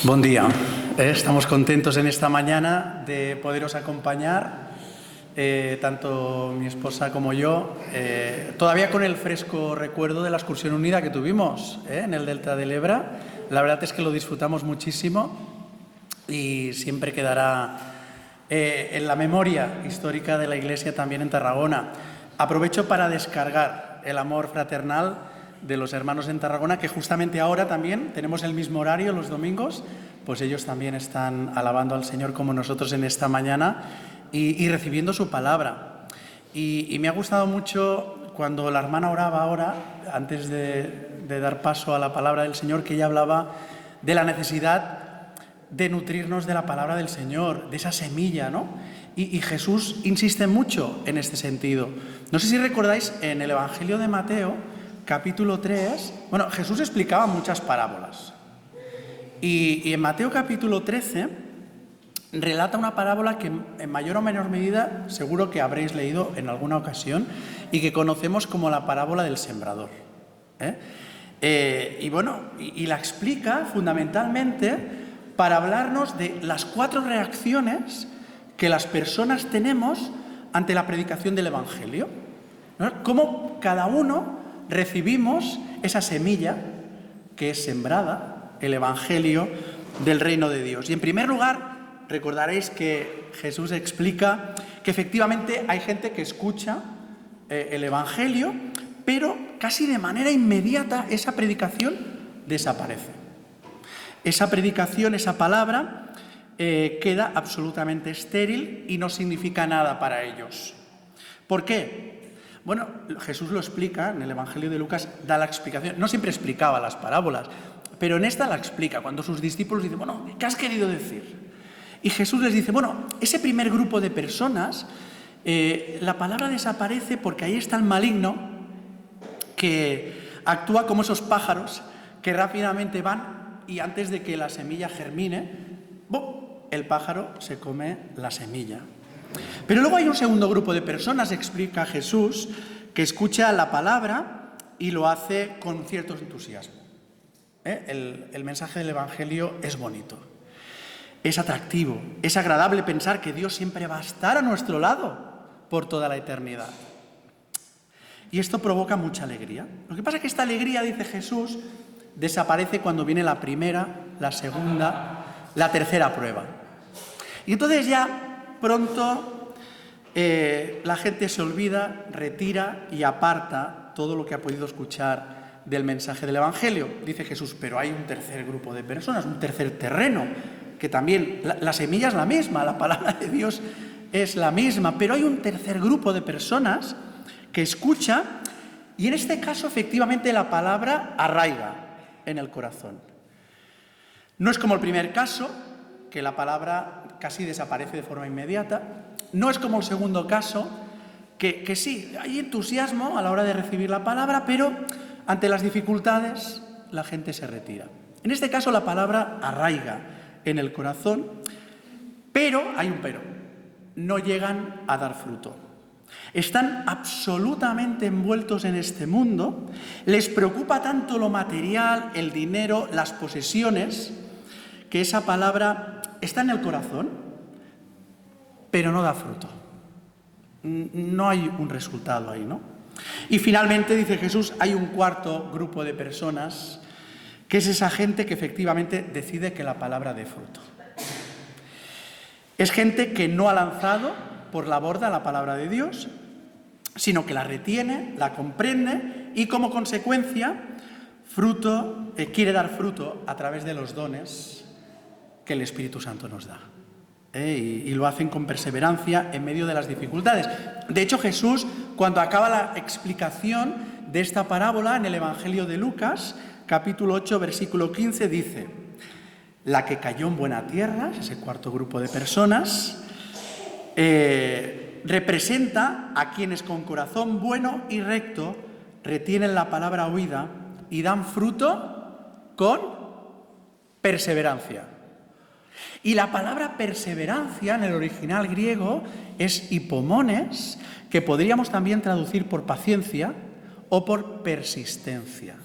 Buen día. Estamos contentos en esta mañana de poderos acompañar, tanto mi esposa como yo, todavía con el fresco recuerdo de la excursión unida que tuvimos en el Delta del Ebra. La verdad es que lo disfrutamos muchísimo y siempre quedará en la memoria histórica de la Iglesia también en Tarragona. Aprovecho para descargar el amor fraternal de los hermanos en Tarragona, que justamente ahora también tenemos el mismo horario los domingos, pues ellos también están alabando al Señor como nosotros en esta mañana y recibiendo su palabra. Y me ha gustado mucho cuando la hermana oraba ahora, antes de dar paso a la palabra del Señor, que ella hablaba de la necesidad de nutrirnos de la palabra del Señor, de esa semilla, ¿no? Y Jesús insiste mucho en este sentido. No sé si recordáis, en el Evangelio de Mateo, capítulo 3, bueno, Jesús explicaba muchas parábolas. Y en Mateo capítulo 13 relata una parábola que en mayor o menor medida seguro que habréis leído en alguna ocasión y que conocemos como la parábola del sembrador. Y la explica fundamentalmente para hablarnos de las 4 reacciones que las personas tenemos ante la predicación del Evangelio, ¿no? Cómo cada uno recibimos esa semilla que es sembrada, el Evangelio del reino de Dios. Y en primer lugar, recordaréis que Jesús explica que efectivamente hay gente que escucha el Evangelio, pero casi de manera inmediata esa predicación desaparece. Esa predicación, esa palabra, queda absolutamente estéril y no significa nada para ellos. ¿Por qué? Bueno, Jesús lo explica, en el Evangelio de Lucas da la explicación. No siempre explicaba las parábolas, pero en esta la explica, cuando sus discípulos dicen, bueno, ¿qué has querido decir? Y Jesús les dice, bueno, ese primer grupo de personas, la palabra desaparece porque ahí está el maligno que actúa como esos pájaros que rápidamente van y antes de que la semilla germine, ¡bum!, el pájaro se come la semilla. Pero luego hay un segundo grupo de personas, explica Jesús, que escucha la palabra y lo hace con cierto entusiasmo. El mensaje del Evangelio es bonito, es atractivo, es agradable pensar que Dios siempre va a estar a nuestro lado por toda la eternidad. Y esto provoca mucha alegría. Lo que pasa es que esta alegría, dice Jesús, desaparece cuando viene la primera, la segunda, la tercera prueba. Y entonces ya pronto la gente se olvida, retira y aparta todo lo que ha podido escuchar del mensaje del Evangelio. Dice Jesús, pero hay un tercer grupo de personas, un tercer terreno, que también la semilla es la misma, la palabra de Dios es la misma, pero hay un tercer grupo de personas que escucha y en este caso efectivamente la palabra arraiga en el corazón. No es como el primer caso, que la palabra casi desaparece de forma inmediata. No es como el segundo caso, que sí, hay entusiasmo a la hora de recibir la palabra, pero ante las dificultades la gente se retira. En este caso la palabra arraiga en el corazón, pero hay un pero. No llegan a dar fruto. Están absolutamente envueltos en este mundo, les preocupa tanto lo material, el dinero, las posesiones, que esa palabra está en el corazón, pero no da fruto. No hay un resultado ahí, ¿no? Y finalmente, dice Jesús, hay un cuarto grupo de personas, que es esa gente que efectivamente decide que la palabra dé fruto. Es gente que no ha lanzado por la borda la palabra de Dios, sino que la retiene, la comprende y como consecuencia quiere dar fruto a través de los dones que el Espíritu Santo nos da. Y lo hacen con perseverancia en medio de las dificultades. De hecho, Jesús, cuando acaba la explicación de esta parábola en el Evangelio de Lucas, capítulo 8, versículo 15, dice, la que cayó en buena tierra, ese cuarto grupo de personas, representa a quienes con corazón bueno y recto retienen la palabra oída y dan fruto con perseverancia. Y la palabra perseverancia en el original griego es hipomones, que podríamos también traducir por paciencia o por persistencia.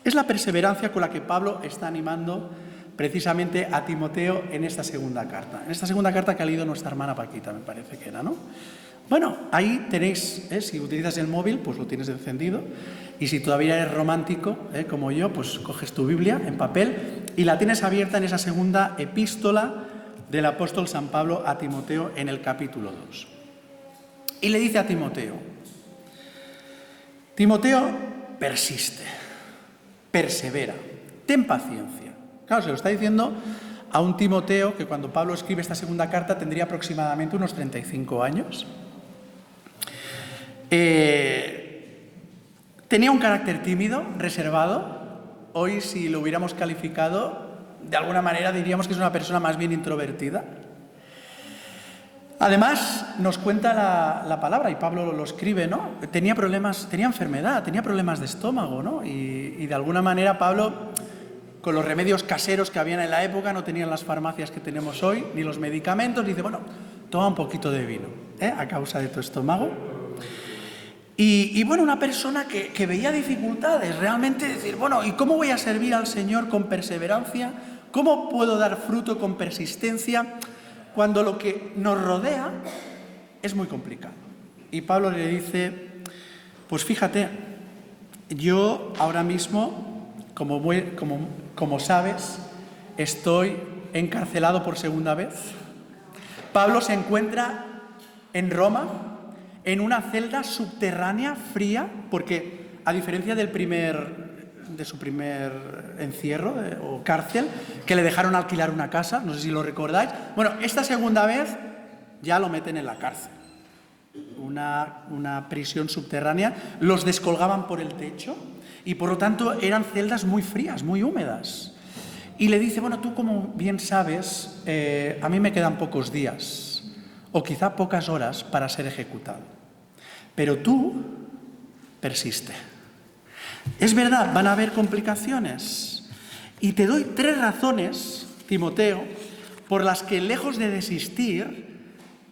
Es la perseverancia con la que Pablo está animando precisamente a Timoteo en esta segunda carta. En esta segunda carta que ha leído nuestra hermana Paquita, me parece que era, ¿no? Bueno, ahí tenéis, si utilizas el móvil, pues lo tienes encendido. Y si todavía eres romántico, como yo, pues coges tu Biblia en papel y la tienes abierta en esa segunda epístola del apóstol San Pablo a Timoteo en el capítulo 2. Y le dice a Timoteo, persiste, persevera, ten paciencia. Claro, se lo está diciendo a un Timoteo que cuando Pablo escribe esta segunda carta tendría aproximadamente unos 35 años. Tenía un carácter tímido, reservado. Hoy, si lo hubiéramos calificado, de alguna manera diríamos que es una persona más bien introvertida. Además, nos cuenta la palabra, y Pablo lo escribe, ¿no? Tenía problemas, tenía enfermedad, tenía problemas de estómago, ¿no? Y de alguna manera Pablo, con los remedios caseros que habían en la época, no tenían las farmacias que tenemos hoy, ni los medicamentos, dice, bueno, toma un poquito de vino, a causa de tu estómago. Y bueno, una persona que veía dificultades, realmente decir, bueno, ¿y cómo voy a servir al Señor con perseverancia? ¿Cómo puedo dar fruto con persistencia cuando lo que nos rodea es muy complicado? Y Pablo le dice, pues fíjate, yo ahora mismo, como sabes, estoy encarcelado por segunda vez. Pablo se encuentra en Roma, en una celda subterránea fría, porque a diferencia de su primer encierro o cárcel, que le dejaron alquilar una casa, no sé si lo recordáis, bueno, esta segunda vez ya lo meten en la cárcel, una prisión subterránea, los descolgaban por el techo y por lo tanto eran celdas muy frías, muy húmedas. Y le dice, bueno, tú como bien sabes, a mí me quedan pocos días o quizá pocas horas para ser ejecutado. Pero tú persiste. Es verdad, van a haber complicaciones. Y te doy 3 razones, Timoteo, por las que lejos de desistir,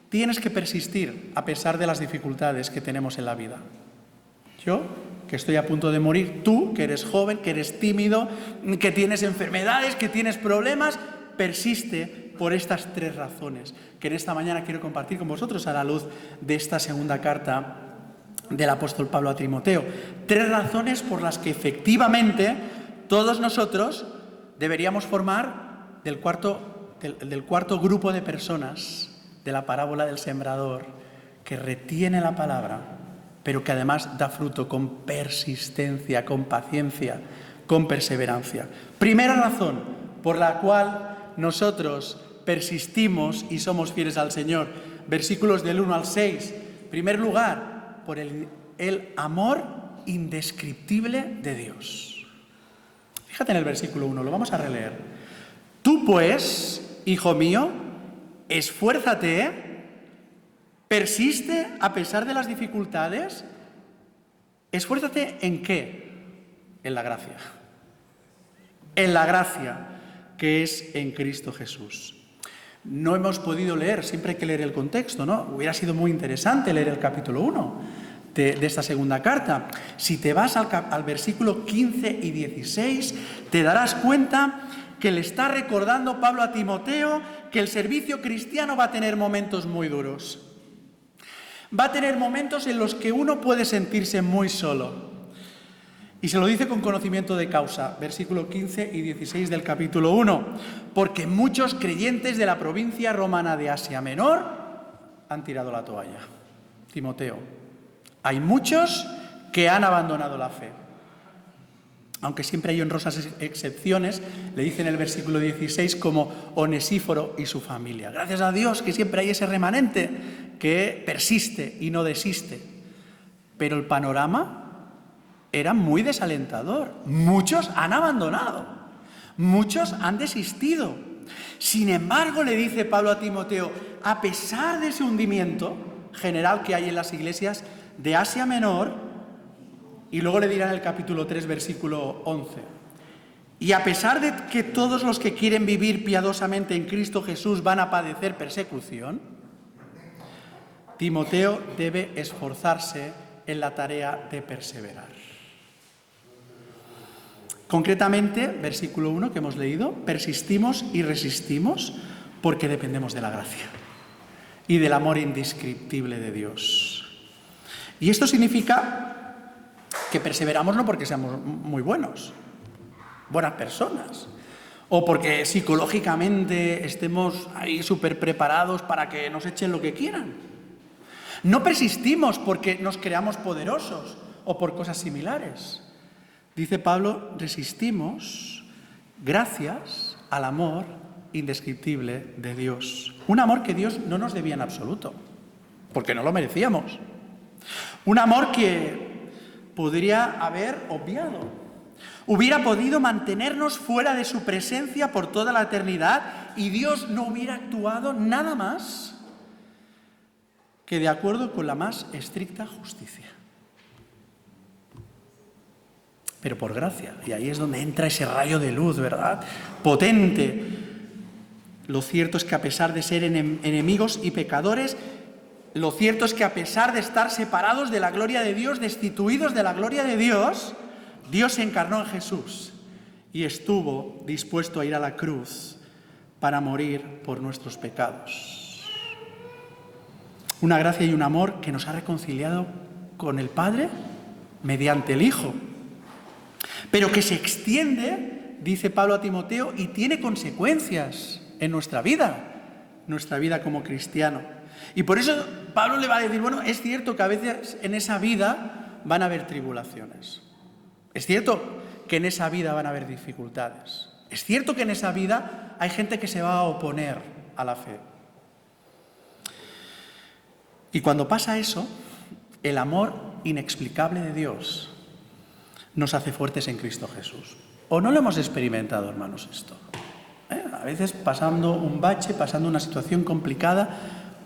tienes que persistir a pesar de las dificultades que tenemos en la vida. Yo, que estoy a punto de morir, tú, que eres joven, que eres tímido, que tienes enfermedades, que tienes problemas, persiste por estas 3 razones que en esta mañana quiero compartir con vosotros a la luz de esta segunda carta del apóstol Pablo a Timoteo. 3 razones por las que efectivamente todos nosotros deberíamos formar del cuarto grupo de personas de la parábola del sembrador, que retiene la palabra, pero que además da fruto con persistencia, con paciencia, con perseverancia. Primera razón por la cual nosotros persistimos y somos fieles al Señor. Versículos del 1 al 6. En primer lugar, por el amor indescriptible de Dios. Fíjate en el versículo 1, lo vamos a releer. Tú pues, hijo mío, esfuérzate, persiste a pesar de las dificultades. Esfuérzate ¿en qué? En la gracia. En la gracia que es en Cristo Jesús. No hemos podido leer, siempre hay que leer el contexto, ¿no? Hubiera sido muy interesante leer el capítulo 1 de esta segunda carta. Si te vas al versículo 15 y 16, te darás cuenta que le está recordando Pablo a Timoteo que el servicio cristiano va a tener momentos muy duros. Va a tener momentos en los que uno puede sentirse muy solo. Y se lo dice con conocimiento de causa, versículo 15 y 16 del capítulo 1. Porque muchos creyentes de la provincia romana de Asia Menor han tirado la toalla. Timoteo, hay muchos que han abandonado la fe. Aunque siempre hay honrosas excepciones, le dice en el versículo 16 como Onesíforo y su familia. Gracias a Dios que siempre hay ese remanente que persiste y no desiste. Pero el panorama era muy desalentador. Muchos han abandonado, muchos han desistido. Sin embargo, le dice Pablo a Timoteo, a pesar de ese hundimiento general que hay en las iglesias de Asia Menor, y luego le dirá en el capítulo 3, versículo 11, y a pesar de que todos los que quieren vivir piadosamente en Cristo Jesús van a padecer persecución, Timoteo debe esforzarse en la tarea de perseverar. Concretamente, versículo 1 que hemos leído, persistimos y resistimos porque dependemos de la gracia y del amor indescriptible de Dios. Y esto significa que perseveramos no porque seamos muy buenas personas, o porque psicológicamente estemos ahí súper preparados para que nos echen lo que quieran. No persistimos porque nos creamos poderosos o por cosas similares. Dice Pablo, resistimos gracias al amor indescriptible de Dios. Un amor que Dios no nos debía en absoluto, porque no lo merecíamos. Un amor que podría haber obviado. Hubiera podido mantenernos fuera de su presencia por toda la eternidad y Dios no hubiera actuado nada más que de acuerdo con la más estricta justicia. Pero por gracia, y ahí es donde entra ese rayo de luz, ¿verdad? Potente. Lo cierto es que a pesar de ser enemigos y pecadores, lo cierto es que a pesar de estar separados de la gloria de Dios, destituidos de la gloria de Dios, Dios se encarnó en Jesús y estuvo dispuesto a ir a la cruz para morir por nuestros pecados. Una gracia y un amor que nos ha reconciliado con el Padre mediante el Hijo, pero que se extiende, dice Pablo a Timoteo, y tiene consecuencias en nuestra vida como cristiano. Y por eso Pablo le va a decir, bueno, es cierto que a veces en esa vida van a haber tribulaciones. Es cierto que en esa vida van a haber dificultades. Es cierto que en esa vida hay gente que se va a oponer a la fe. Y cuando pasa eso, el amor inexplicable de Dios nos hace fuertes en Cristo Jesús. ¿O no lo hemos experimentado, hermanos, esto? A veces pasando un bache, pasando una situación complicada,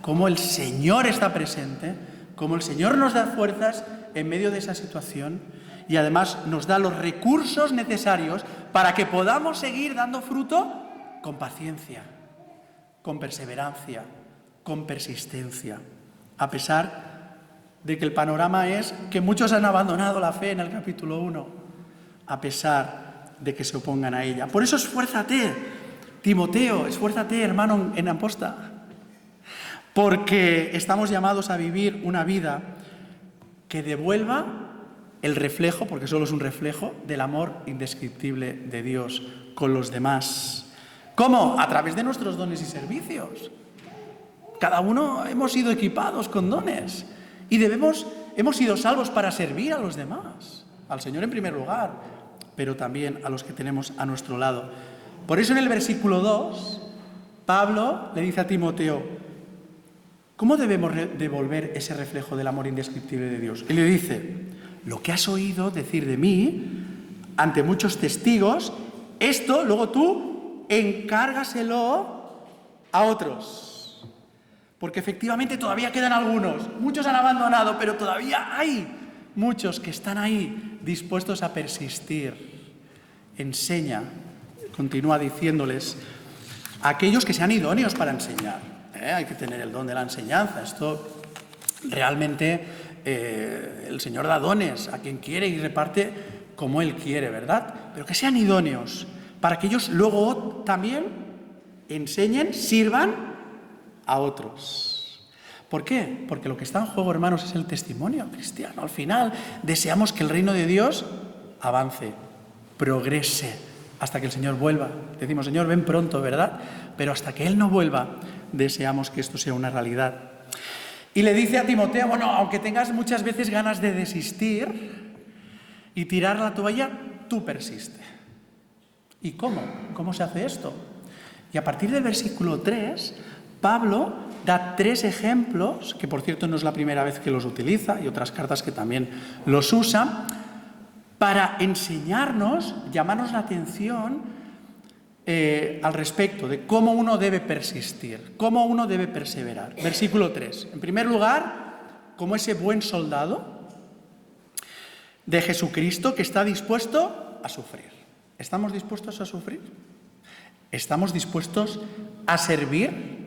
como el Señor está presente, como el Señor nos da fuerzas en medio de esa situación y además nos da los recursos necesarios para que podamos seguir dando fruto con paciencia, con perseverancia, con persistencia, a pesar de que el panorama es que muchos han abandonado la fe en el capítulo 1, a pesar de que se opongan a ella. Por eso esfuérzate, Timoteo, esfuérzate, hermano en aposta, porque estamos llamados a vivir una vida que devuelva el reflejo, porque solo es un reflejo, del amor indescriptible de Dios con los demás. ¿Cómo? A través de nuestros dones y servicios. Cada uno hemos sido equipados con dones y hemos sido salvos para servir a los demás, al Señor en primer lugar, pero también a los que tenemos a nuestro lado. Por eso en el versículo 2, Pablo le dice a Timoteo, ¿cómo debemos devolver ese reflejo del amor indescriptible de Dios? Y le dice, lo que has oído decir de mí ante muchos testigos, esto luego tú encárgaselo a otros. Porque efectivamente todavía quedan algunos, muchos han abandonado, pero todavía hay muchos que están ahí dispuestos a persistir. Enseña, continúa diciéndoles, a aquellos que sean idóneos para enseñar. Hay que tener el don de la enseñanza. Esto realmente el Señor da dones a quien quiere y reparte como Él quiere, ¿verdad? Pero que sean idóneos para que ellos luego también enseñen, sirvan a otros. ¿Por qué? Porque lo que está en juego, hermanos, es el testimonio cristiano. Al final deseamos que el reino de Dios avance, progrese, hasta que el Señor vuelva. Decimos, Señor, ven pronto, ¿verdad? Pero hasta que Él no vuelva, deseamos que esto sea una realidad. Y le dice a Timoteo, bueno, aunque tengas muchas veces ganas de desistir y tirar la toalla, tú persiste. ¿Y cómo? ¿Cómo se hace esto? Y a partir del versículo 3, Pablo da 3 ejemplos, que por cierto no es la primera vez que los utiliza, y otras cartas que también los usa, para enseñarnos, llamarnos la atención al respecto de cómo uno debe persistir, cómo uno debe perseverar. Versículo 3. En primer lugar, como ese buen soldado de Jesucristo que está dispuesto a sufrir. ¿Estamos dispuestos a sufrir? ¿Estamos dispuestos a servir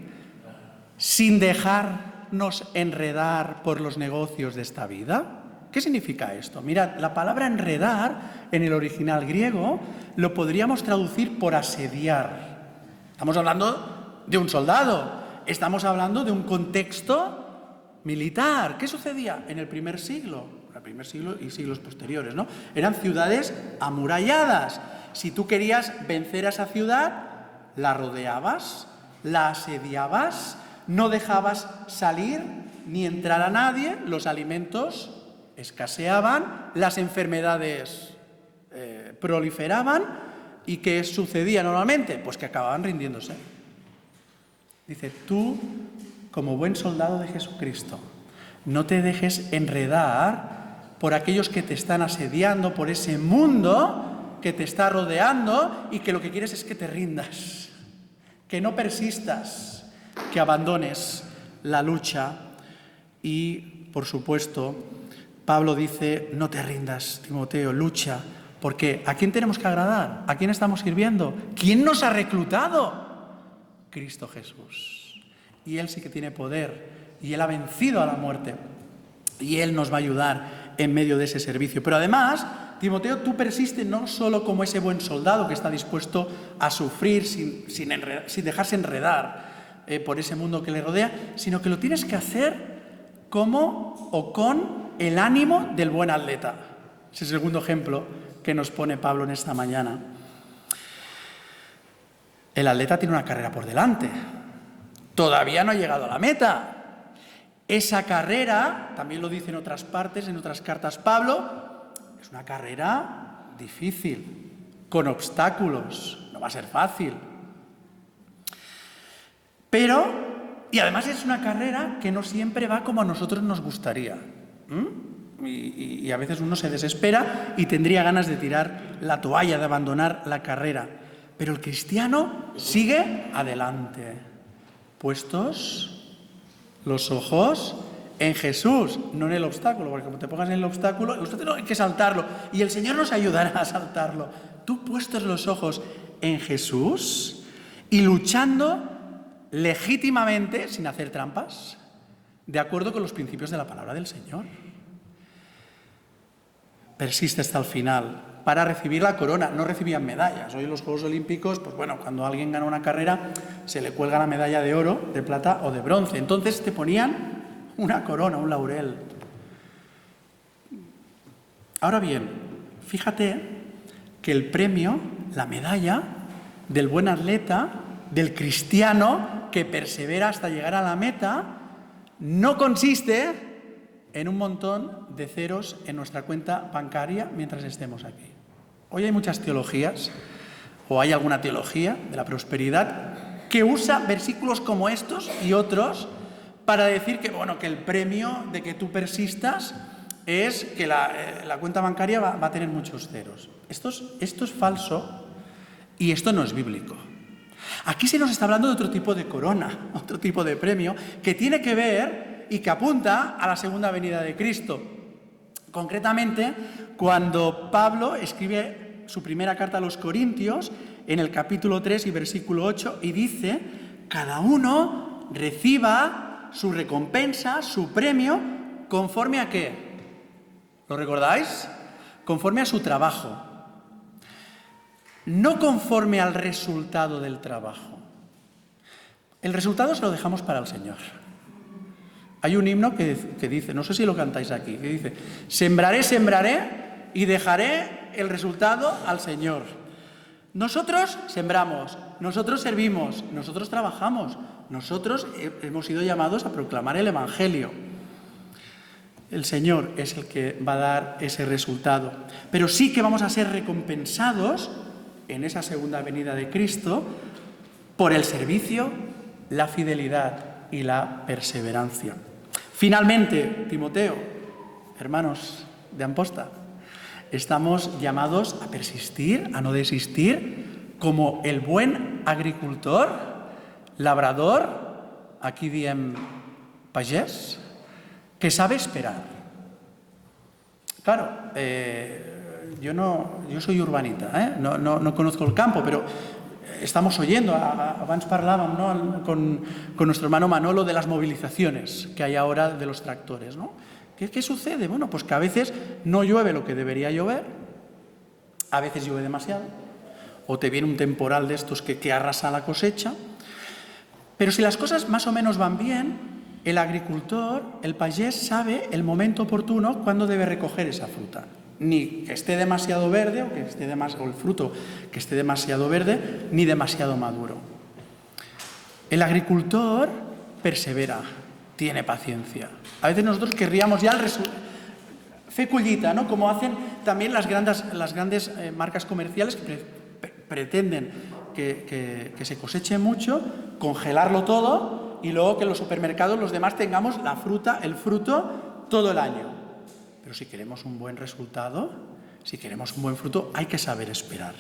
sin dejarnos enredar por los negocios de esta vida? ¿Qué significa esto? Mirad, la palabra enredar en el original griego lo podríamos traducir por asediar. Estamos hablando de un soldado, estamos hablando de un contexto militar. ¿Qué sucedía en el primer siglo? El primer siglo y siglos posteriores, ¿no? Eran ciudades amuralladas. Si tú querías vencer a esa ciudad, la rodeabas, la asediabas, no dejabas salir ni entrar a nadie, los alimentos escaseaban, las enfermedades proliferaban. ¿Y qué sucedía normalmente? Pues que acababan rindiéndose. Dice, tú, como buen soldado de Jesucristo, no te dejes enredar por aquellos que te están asediando, por ese mundo que te está rodeando y que lo que quieres es que te rindas, que no persistas, que abandones la lucha. Y, por supuesto, Pablo dice, no te rindas, Timoteo, lucha. Porque ¿a quién tenemos que agradar? ¿A quién estamos sirviendo? ¿Quién nos ha reclutado? Cristo Jesús. Y Él sí que tiene poder. Y Él ha vencido a la muerte. Y Él nos va a ayudar en medio de ese servicio. Pero además, Timoteo, tú persiste no solo como ese buen soldado que está dispuesto a sufrir sin dejarse enredar por ese mundo que le rodea, sino que lo tienes que hacer como o con el ánimo del buen atleta. Ese es el segundo ejemplo que nos pone Pablo en esta mañana. El atleta tiene una carrera por delante. Todavía no ha llegado a la meta. Esa carrera, también lo dice en otras partes, en otras cartas Pablo, es una carrera difícil, con obstáculos. No va a ser fácil. Y además es una carrera que no siempre va como a nosotros nos gustaría. Y a veces uno se desespera y tendría ganas de tirar la toalla, de abandonar la carrera. Pero el cristiano sigue adelante, puestos los ojos en Jesús, no en el obstáculo, porque como te pongas en el obstáculo hay que saltarlo y el Señor nos ayudará a saltarlo. Tú puestos los ojos en Jesús y luchando legítimamente, sin hacer trampas, de acuerdo con los principios de la palabra del Señor. Persiste hasta el final para recibir la corona. No recibían medallas. Hoy en los Juegos Olímpicos, pues bueno, cuando alguien gana una carrera, se le cuelga la medalla de oro, de plata o de bronce. Entonces te ponían una corona, un laurel. Ahora bien, fíjate que el premio, la medalla del buen atleta, del cristiano que persevera hasta llegar a la meta, no consiste en un montón de ceros en nuestra cuenta bancaria mientras estemos aquí. Hoy hay muchas teologías, o hay alguna teología de la prosperidad, que usa versículos como estos y otros para decir que, bueno, que el premio de que tú persistas es que la cuenta bancaria va a tener muchos ceros. Esto es falso y esto no es bíblico. Aquí se nos está hablando de otro tipo de corona, otro tipo de premio, que tiene que ver y que apunta a la segunda venida de Cristo. Concretamente, cuando Pablo escribe su primera carta a los Corintios, en el capítulo 3 y versículo 8, y dice, cada uno reciba su recompensa, su premio, ¿conforme a qué? ¿Lo recordáis? Conforme a su trabajo. No conforme al resultado del trabajo. El resultado se lo dejamos para el Señor. Hay un himno que dice, no sé si lo cantáis aquí, que dice, sembraré, sembraré y dejaré el resultado al Señor. Nosotros sembramos, nosotros servimos, nosotros trabajamos, nosotros hemos sido llamados a proclamar el Evangelio. El Señor es el que va a dar ese resultado. Pero sí que vamos a ser recompensados en esa segunda venida de Cristo por el servicio, la fidelidad y la perseverancia. Finalmente, Timoteo, hermanos de Amposta, estamos llamados a persistir, a no desistir, como el buen agricultor, labrador, aquí diem pagès, que sabe esperar. Claro, yo soy urbanita, no conozco el campo, pero estamos oyendo, abans parlàvem, no, con nuestro hermano Manolo de las movilizaciones que hay ahora de los tractores, ¿no? ¿Qué sucede? Bueno, pues que a veces no llueve lo que debería llover, a veces llueve demasiado, o te viene un temporal de estos que arrasa la cosecha. Pero si las cosas más o menos van bien, el agricultor, el pagés, sabe el momento oportuno cuando debe recoger esa fruta. Ni que esté demasiado verde o el fruto que esté demasiado verde, ni demasiado maduro. El agricultor persevera, tiene paciencia. A veces nosotros querríamos ya el resultado. Fe collita, ¿no? Como hacen también las grandes marcas comerciales que pretenden que se coseche mucho, congelarlo todo y luego que en los supermercados los demás tengamos la fruta, el fruto, todo el año. Pero si queremos un buen resultado, si queremos un buen fruto, hay que saber esperar.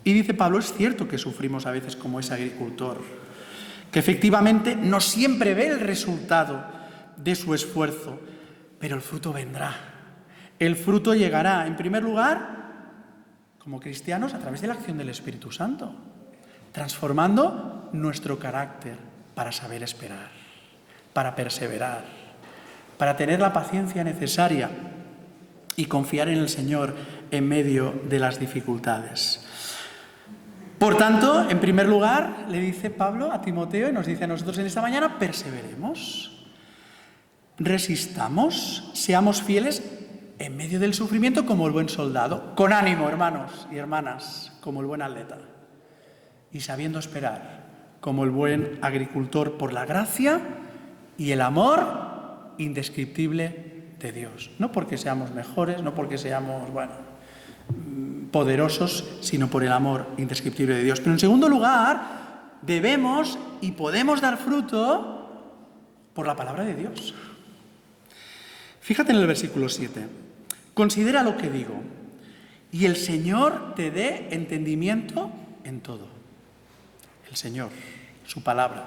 Y dice Pablo, es cierto que sufrimos a veces como ese agricultor, que efectivamente no siempre ve el resultado de su esfuerzo, pero el fruto vendrá. El fruto llegará, en primer lugar, como cristianos, a través de la acción del Espíritu Santo, transformando nuestro carácter para saber esperar, para perseverar, para tener la paciencia necesaria y confiar en el Señor en medio de las dificultades. Por tanto, en primer lugar, le dice Pablo a Timoteo y nos dice a nosotros en esta mañana, perseveremos, resistamos, seamos fieles en medio del sufrimiento como el buen soldado, con ánimo, hermanos y hermanas, como el buen atleta, y sabiendo esperar, como el buen agricultor, por la gracia y el amor indescriptible de Dios. No porque seamos mejores, no porque seamos, poderosos, sino por el amor indescriptible de Dios. Pero en segundo lugar, debemos y podemos dar fruto por la palabra de Dios. Fíjate en el versículo 7. Considera lo que digo, y el Señor te dé entendimiento en todo. El Señor, su palabra.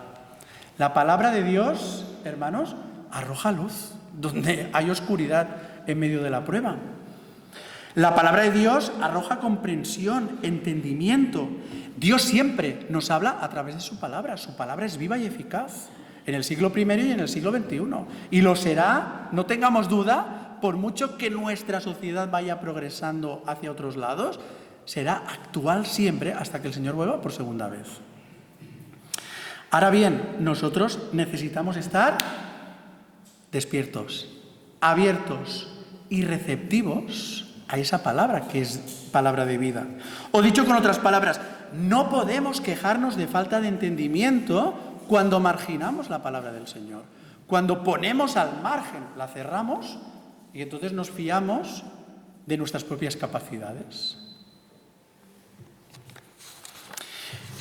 La palabra de Dios, hermanos, arroja luz donde hay oscuridad en medio de la prueba. La palabra de Dios arroja comprensión, entendimiento. Dios siempre nos habla a través de su palabra. Su palabra es viva y eficaz en el siglo I y en el siglo XXI. Y lo será, no tengamos duda, por mucho que nuestra sociedad vaya progresando hacia otros lados, será actual siempre hasta que el Señor vuelva por segunda vez. Ahora bien, nosotros necesitamos estar despiertos, abiertos y receptivos a esa palabra que es palabra de vida. O dicho con otras palabras, no podemos quejarnos de falta de entendimiento cuando marginamos la palabra del Señor. Cuando ponemos al margen, la cerramos y entonces nos fiamos de nuestras propias capacidades.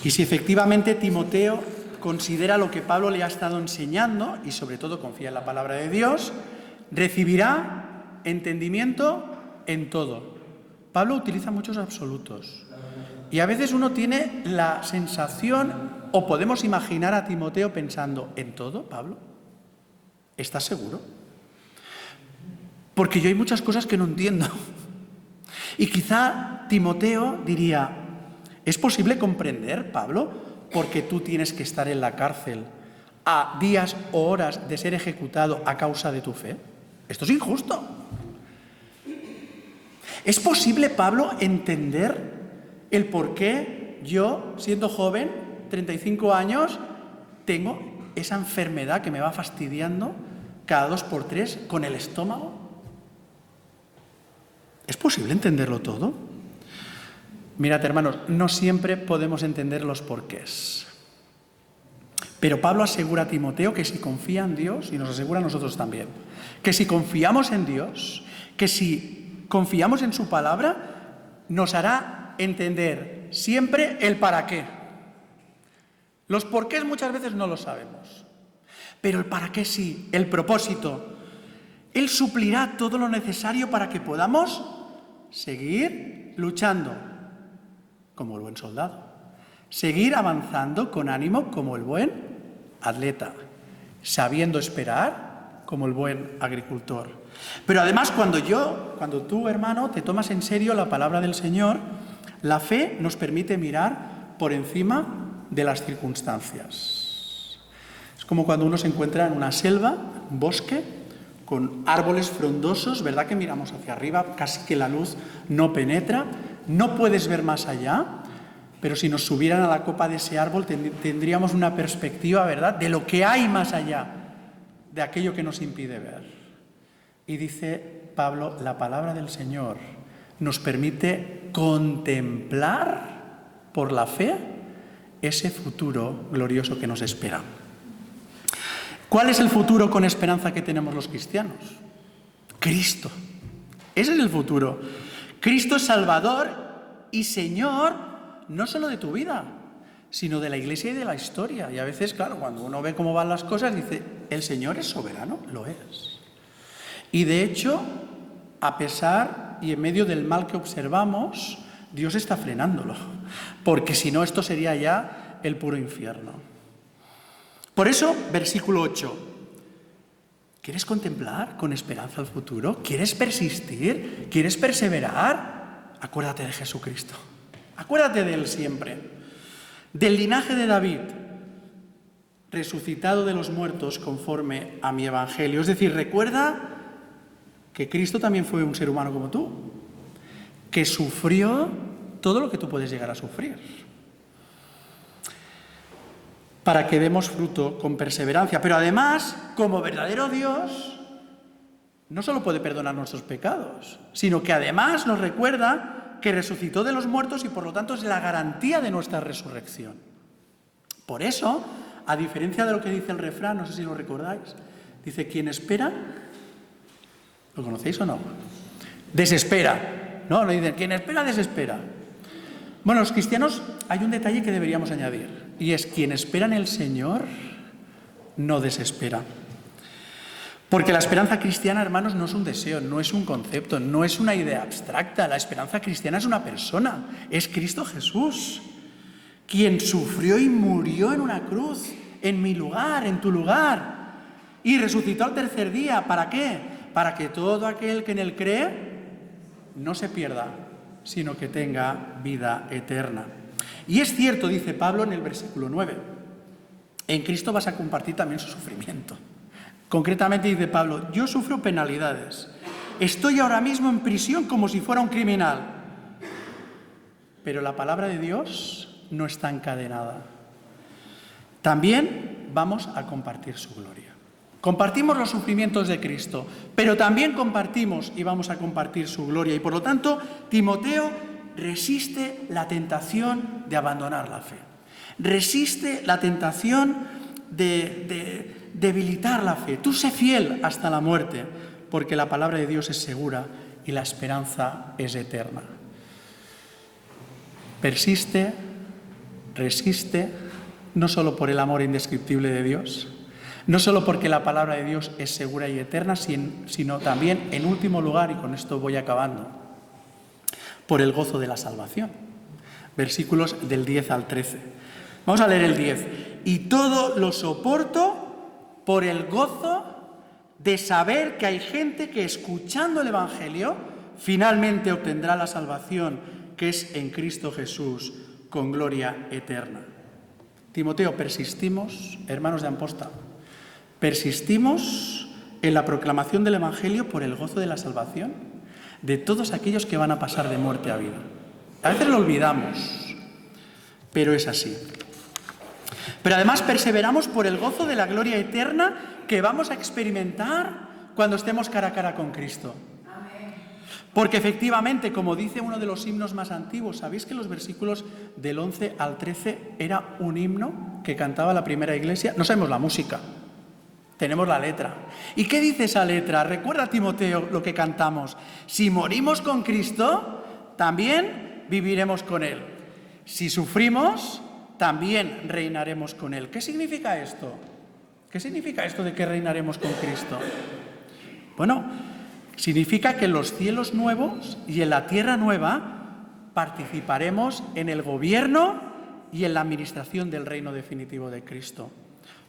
Y si efectivamente Timoteo considera lo que Pablo le ha estado enseñando y sobre todo confía en la palabra de Dios, recibirá entendimiento en todo. Pablo utiliza muchos absolutos y a veces uno tiene la sensación o podemos imaginar a Timoteo pensando, ¿en todo, Pablo? ¿Estás seguro? Porque yo hay muchas cosas que no entiendo. Y quizá Timoteo diría, ¿es posible comprender, Pablo, porque tú tienes que estar en la cárcel a días o horas de ser ejecutado a causa de tu fe? Esto es injusto. ¿Es posible, Pablo, entender el por qué yo, siendo joven, 35 años, tengo esa enfermedad que me va fastidiando cada 2 por 3 con el estómago? ¿Es posible entenderlo todo? Mirad, hermanos, no siempre podemos entender los porqués. Pero Pablo asegura a Timoteo que si confía en Dios, y nos asegura a nosotros también, que si confiamos en Dios, que si confiamos en su palabra, nos hará entender siempre el para qué. Los porqués muchas veces no lo sabemos, pero el para qué sí, el propósito. Él suplirá todo lo necesario para que podamos seguir luchando como el buen soldado, seguir avanzando con ánimo como el buen atleta, sabiendo esperar como el buen agricultor. Pero además cuando tú, hermano, te tomas en serio la palabra del Señor, la fe nos permite mirar por encima de las circunstancias. Es como cuando uno se encuentra en una selva, un bosque, con árboles frondosos, ¿verdad que miramos hacia arriba? Casi que la luz no penetra, no puedes ver más allá, pero si nos subieran a la copa de ese árbol tendríamos una perspectiva, ¿verdad?, de lo que hay más allá, de aquello que nos impide ver. Y dice Pablo, la palabra del Señor nos permite contemplar por la fe ese futuro glorioso que nos espera. ¿Cuál es el futuro con esperanza que tenemos los cristianos? Cristo. Ese es el futuro. Cristo es Salvador y Señor no solo de tu vida, sino de la Iglesia y de la historia. Y a veces, claro, cuando uno ve cómo van las cosas, dice, ¿el Señor es soberano? Lo es. Y de hecho, a pesar y en medio del mal que observamos, Dios está frenándolo, porque si no, esto sería ya el puro infierno. Por eso, versículo 8, ¿quieres contemplar con esperanza el futuro? ¿Quieres persistir? ¿Quieres perseverar? Acuérdate de Jesucristo, acuérdate de Él siempre, del linaje de David, resucitado de los muertos conforme a mi evangelio. Es decir, recuerda que Cristo también fue un ser humano como tú, que sufrió todo lo que tú puedes llegar a sufrir, para que demos fruto con perseverancia. Pero además, como verdadero Dios, no solo puede perdonar nuestros pecados, sino que además nos recuerda que resucitó de los muertos y por lo tanto es la garantía de nuestra resurrección. Por eso, a diferencia de lo que dice el refrán, no sé si lo recordáis, dice, quien espera, ¿lo conocéis o no? Desespera. No dicen, quien espera, desespera. Bueno, los cristianos hay un detalle que deberíamos añadir, y es quien espera en el Señor no desespera. Porque la esperanza cristiana, hermanos, no es un deseo, no es un concepto, no es una idea abstracta. La esperanza cristiana es una persona, es Cristo Jesús, quien sufrió y murió en una cruz, en mi lugar, en tu lugar, y resucitó al tercer día. ¿Para qué? Para que todo aquel que en Él cree no se pierda, sino que tenga vida eterna. Y es cierto, dice Pablo en el versículo 9, en Cristo vas a compartir también su sufrimiento. Concretamente dice Pablo, yo sufro penalidades, estoy ahora mismo en prisión como si fuera un criminal, pero la palabra de Dios no está encadenada. También vamos a compartir su gloria. Compartimos los sufrimientos de Cristo, pero también compartimos y vamos a compartir su gloria. Y por lo tanto, Timoteo resiste la tentación de abandonar la fe. Resiste la tentación de debilitar la fe. Tú sé fiel hasta la muerte, porque la palabra de Dios es segura y la esperanza es eterna. Persiste, resiste, no solo por el amor indescriptible de Dios, no solo porque la palabra de Dios es segura y eterna, sino también, en último lugar, y con esto voy acabando, por el gozo de la salvación. Versículos del 10 al 13. Vamos a leer el 10. Y todo lo soporto por el gozo de saber que hay gente que, escuchando el Evangelio, finalmente obtendrá la salvación que es en Cristo Jesús, con gloria eterna. Timoteo, persistimos, hermanos de Amposta, persistimos en la proclamación del Evangelio por el gozo de la salvación de todos aquellos que van a pasar de muerte a vida. A veces lo olvidamos, pero es así. Pero además perseveramos por el gozo de la gloria eterna que vamos a experimentar cuando estemos cara a cara con Cristo. Porque efectivamente, como dice uno de los himnos más antiguos, ¿sabéis que los versículos del 11 al 13 era un himno que cantaba la primera iglesia? No sabemos la música, tenemos la letra. ¿Y qué dice esa letra? Recuerda, Timoteo, lo que cantamos. Si morimos con Cristo, también viviremos con Él. Si sufrimos, también reinaremos con Él. ¿Qué significa esto? ¿Qué significa esto de que reinaremos con Cristo? Bueno, significa que en los cielos nuevos y en la tierra nueva participaremos en el gobierno y en la administración del reino definitivo de Cristo.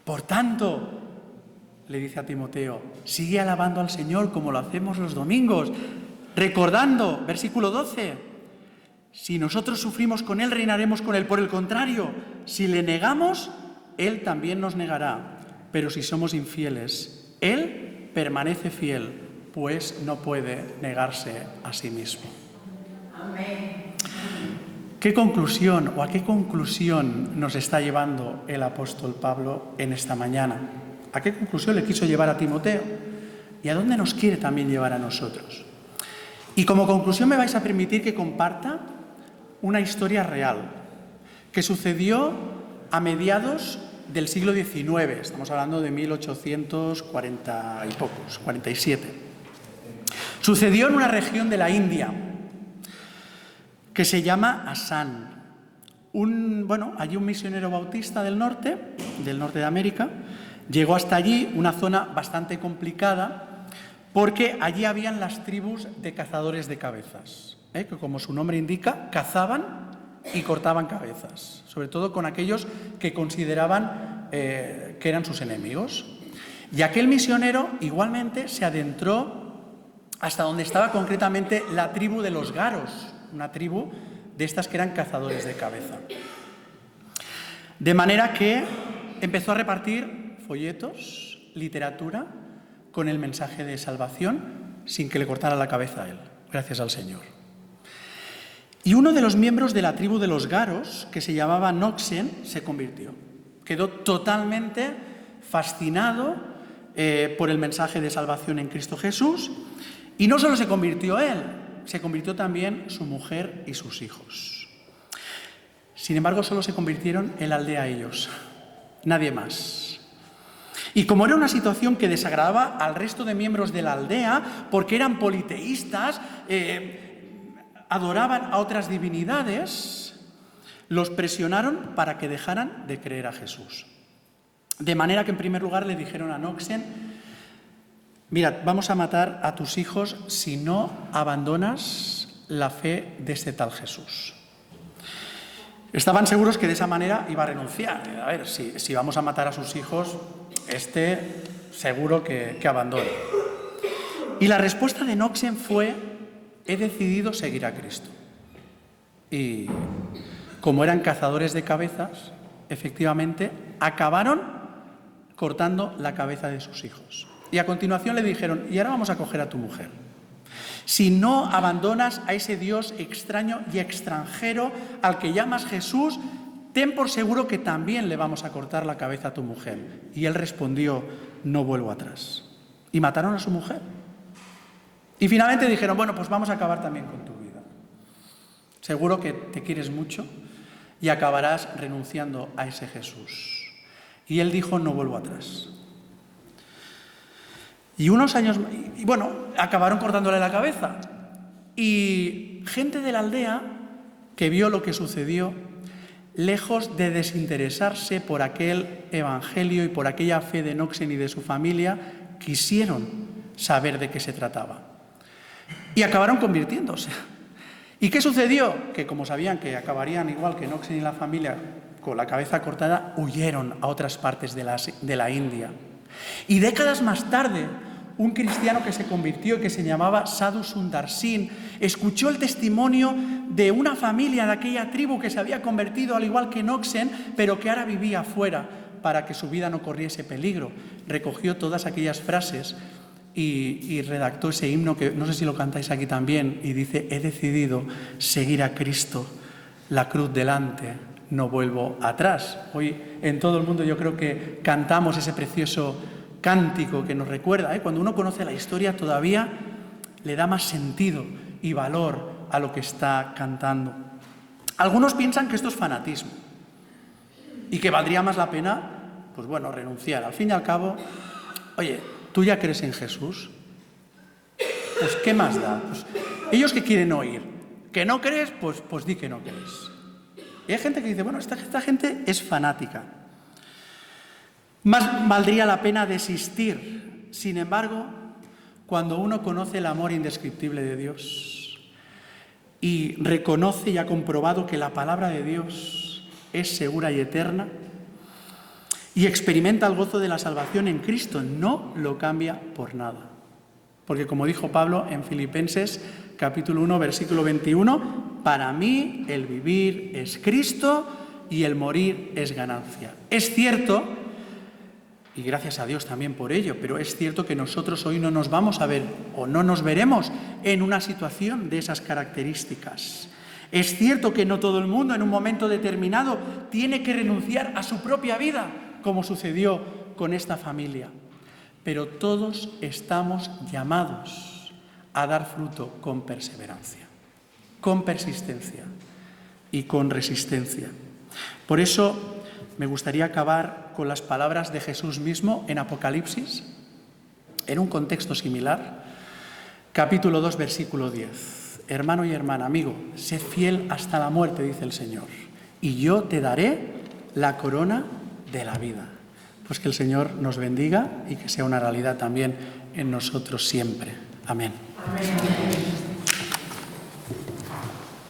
Por tanto, le dice a Timoteo, sigue alabando al Señor como lo hacemos los domingos, recordando, versículo 12, si nosotros sufrimos con Él, reinaremos con Él. Por el contrario, si le negamos, Él también nos negará. Pero si somos infieles, Él permanece fiel, pues no puede negarse a sí mismo. Amén. ¿Qué conclusión o a qué conclusión nos está llevando el apóstol Pablo en esta mañana? ¿A qué conclusión le quiso llevar a Timoteo? ¿Y a dónde nos quiere también llevar a nosotros? Y como conclusión me vais a permitir que comparta una historia real que sucedió a mediados del siglo XIX. Estamos hablando de 1840 y pocos, 47. Sucedió en una región de la India que se llama Assam. Allí un misionero bautista del norte de América, llegó hasta allí, una zona bastante complicada, porque allí habían las tribus de cazadores de cabezas, que como su nombre indica, cazaban y cortaban cabezas, sobre todo con aquellos que consideraban que eran sus enemigos. Y aquel misionero igualmente se adentró hasta donde estaba concretamente la tribu de los garos, una tribu de estas que eran cazadores de cabeza. De manera que empezó a repartir folletos, literatura, con el mensaje de salvación, sin que le cortara la cabeza a él, gracias al Señor. Y uno de los miembros de la tribu de los garos, que se llamaba Noxen, se convirtió. Quedó totalmente fascinado por el mensaje de salvación en Cristo Jesús. Y no solo se convirtió él, se convirtió también su mujer y sus hijos. Sin embargo, solo se convirtieron en la aldea ellos, nadie más. Y como era una situación que desagradaba al resto de miembros de la aldea, porque eran politeístas, adoraban a otras divinidades, los presionaron para que dejaran de creer a Jesús. De manera que en primer lugar le dijeron a Noxen: mirad, vamos a matar a tus hijos si no abandonas la fe de este tal Jesús. Estaban seguros que de esa manera iba a renunciar. A ver, si vamos a matar a sus hijos, seguro que abandone. Y la respuesta de Noxen fue: he decidido seguir a Cristo. Y como eran cazadores de cabezas, efectivamente acabaron cortando la cabeza de sus hijos. Y a continuación le dijeron: y ahora vamos a coger a tu mujer. Si no abandonas a ese Dios extraño y extranjero al que llamas Jesús, ten por seguro que también le vamos a cortar la cabeza a tu mujer. Y él respondió: no vuelvo atrás. Y mataron a su mujer. Y finalmente dijeron: bueno, pues vamos a acabar también con tu vida. Seguro que te quieres mucho y acabarás renunciando a ese Jesús. Y él dijo: no vuelvo atrás. Y unos años, acabaron cortándole la cabeza. Y gente de la aldea que vio lo que sucedió, lejos de desinteresarse por aquel evangelio y por aquella fe de Noxen y de su familia, quisieron saber de qué se trataba. Y acabaron convirtiéndose. ¿Y qué sucedió? Que como sabían que acabarían igual que Noxen y la familia con la cabeza cortada, huyeron a otras partes de la India. Y décadas más tarde, un cristiano que se convirtió y que se llamaba Sadhu Sundar Singh escuchó el testimonio de una familia de aquella tribu que se había convertido al igual que Noxen, pero que ahora vivía fuera para que su vida no corriese peligro. Recogió todas aquellas frases y redactó ese himno que no sé si lo cantáis aquí también, y dice: he decidido seguir a Cristo, la cruz delante, no vuelvo atrás. Hoy en todo el mundo yo creo que cantamos ese precioso cántico que nos recuerda, cuando uno conoce la historia todavía le da más sentido y valor a lo que está cantando. Algunos piensan que esto es fanatismo y que valdría más la pena, renunciar. Al fin y al cabo, oye, ¿tú ya crees en Jesús? Pues ¿qué más da? Pues, ellos que quieren oír, ¿que no crees? Pues di que no crees. Y hay gente que dice: esta gente es fanática. Más valdría la pena desistir. Sin embargo, cuando uno conoce el amor indescriptible de Dios y reconoce y ha comprobado que la palabra de Dios es segura y eterna, y experimenta el gozo de la salvación en Cristo, no lo cambia por nada. Porque como dijo Pablo en Filipenses capítulo 1, versículo 21, para mí el vivir es Cristo y el morir es ganancia. Es cierto, y gracias a Dios también por ello, pero es cierto que nosotros hoy no nos vamos a ver o no nos veremos en una situación de esas características. Es cierto que no todo el mundo en un momento determinado tiene que renunciar a su propia vida, como sucedió con esta familia, pero todos estamos llamados a dar fruto con perseverancia, con persistencia y con resistencia. Por eso me gustaría acabar con las palabras de Jesús mismo en Apocalipsis, en un contexto similar, capítulo 2, versículo 10. Hermano y hermana, amigo, sed fiel hasta la muerte, dice el Señor, y yo te daré la corona de la vida. Pues que el Señor nos bendiga y que sea una realidad también en nosotros siempre. Amén. Amén.